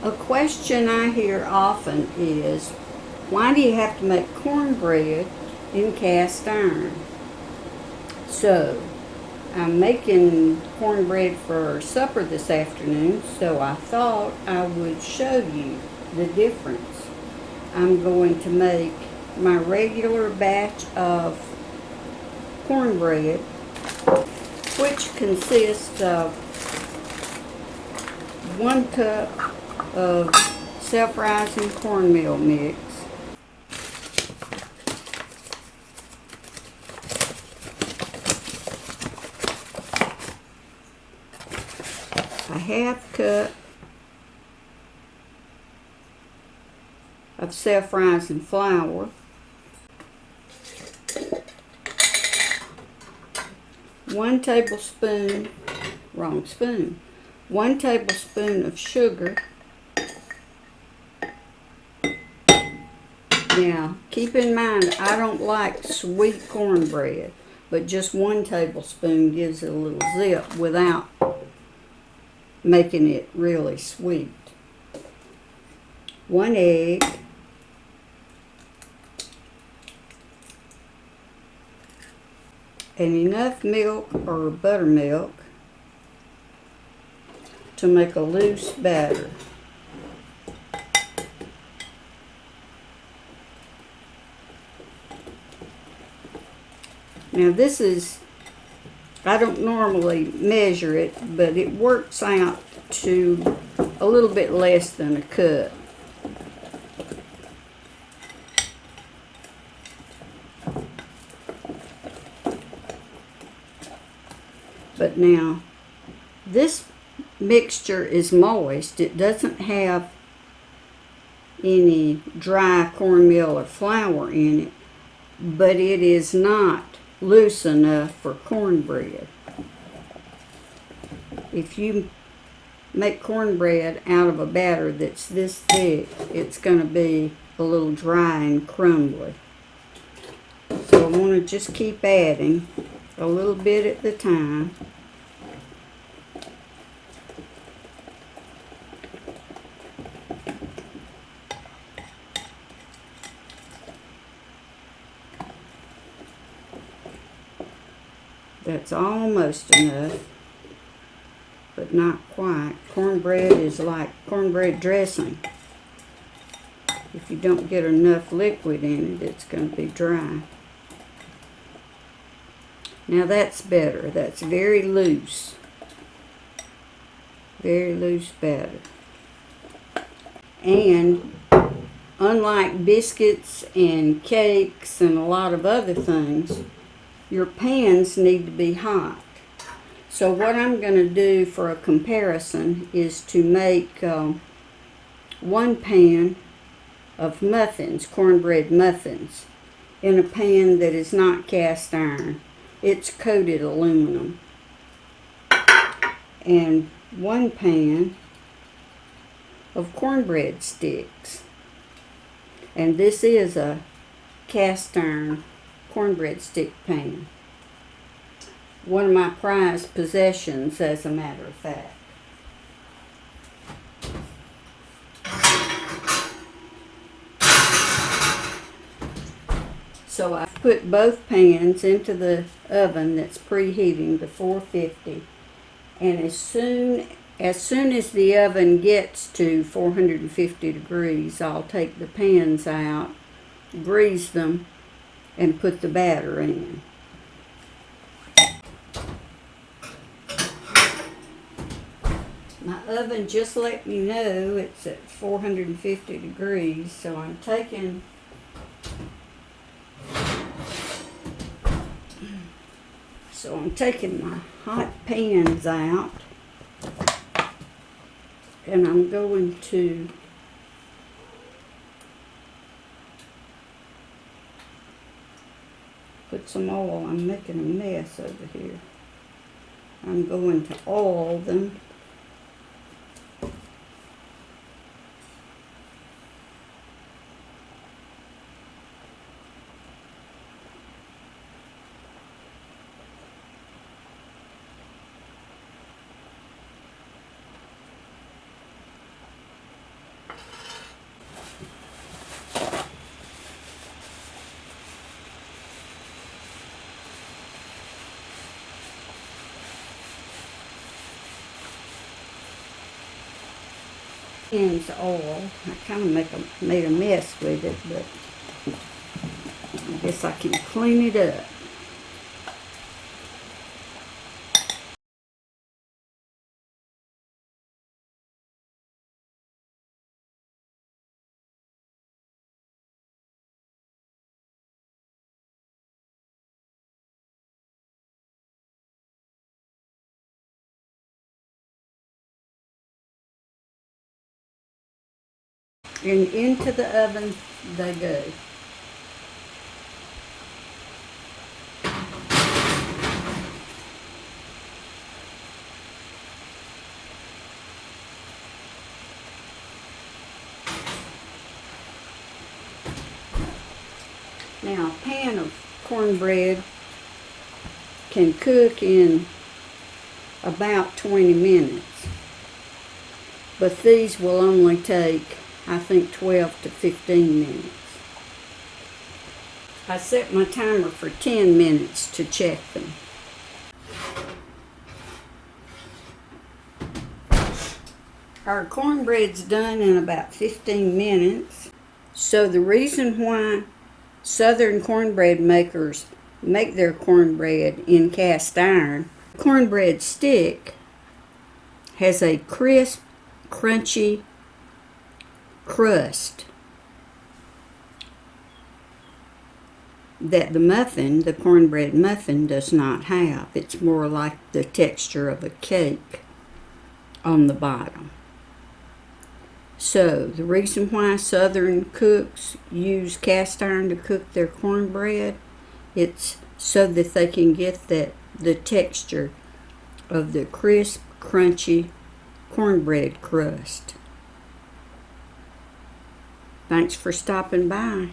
A question I hear often is, why do you have to make cornbread in cast iron? So, I'm making cornbread for supper this afternoon, so I thought I would show you the difference. I'm going to make my regular batch of cornbread, which consists of 1 cup of self-rising cornmeal mix, a half cup of self-rising flour, 1 tablespoon, wrong spoon, 1 tablespoon of sugar. Now, keep in mind, I don't like sweet cornbread, but just 1 tablespoon gives it a little zip without making it really sweet. 1 egg, and enough milk or buttermilk to make a loose batter. Now this is, I don't normally measure it, but it works out to a little bit less than a cup. But now, this mixture is moist. It doesn't have any dry cornmeal or flour in it, but it is not loose enough for cornbread. If you make cornbread out of a batter that's this thick, it's going to be a little dry and crumbly. So I want to just keep adding a little bit at the time. That's almost enough, but not quite. Cornbread is like cornbread dressing. If you don't get enough liquid in it, it's going to be dry. Now that's better. That's very loose. Very loose batter. And unlike biscuits and cakes and a lot of other things, your pans need to be hot. So what I'm going to do for a comparison is to make 1 pan of muffins, cornbread muffins, in a pan that is not cast iron. It's coated aluminum. And 1 pan of cornbread sticks. And this is a cast iron cornbread stick pan. One of my prized possessions, as a matter of fact. So I've put both pans into the oven that's preheating to 450, and as soon as the oven gets to 450 degrees, I'll take the pans out, grease them, and put the batter in. My oven just let me know it's at 450 degrees, so I'm taking my hot pans out, and I'm going to put some oil. I'm making a mess over here. I'm going to oil them. Pan's oil. I kind of made a mess with it, but I guess I can clean it up. And into the oven they go. Now, a pan of cornbread can cook in about 20 minutes, but these will only take, I think, 12 to 15 minutes. I set my timer for 10 minutes to check them. Our cornbread's done in about 15 minutes. So the reason why Southern cornbread makers make their cornbread in cast iron, cornbread stick has a crisp, crunchy crust that the cornbread muffin, does not have. It's more like the texture of a cake on the bottom. So the reason why Southern cooks use cast iron to cook their cornbread, it's so that they can get the texture of the crisp, crunchy cornbread crust. Thanks for stopping by.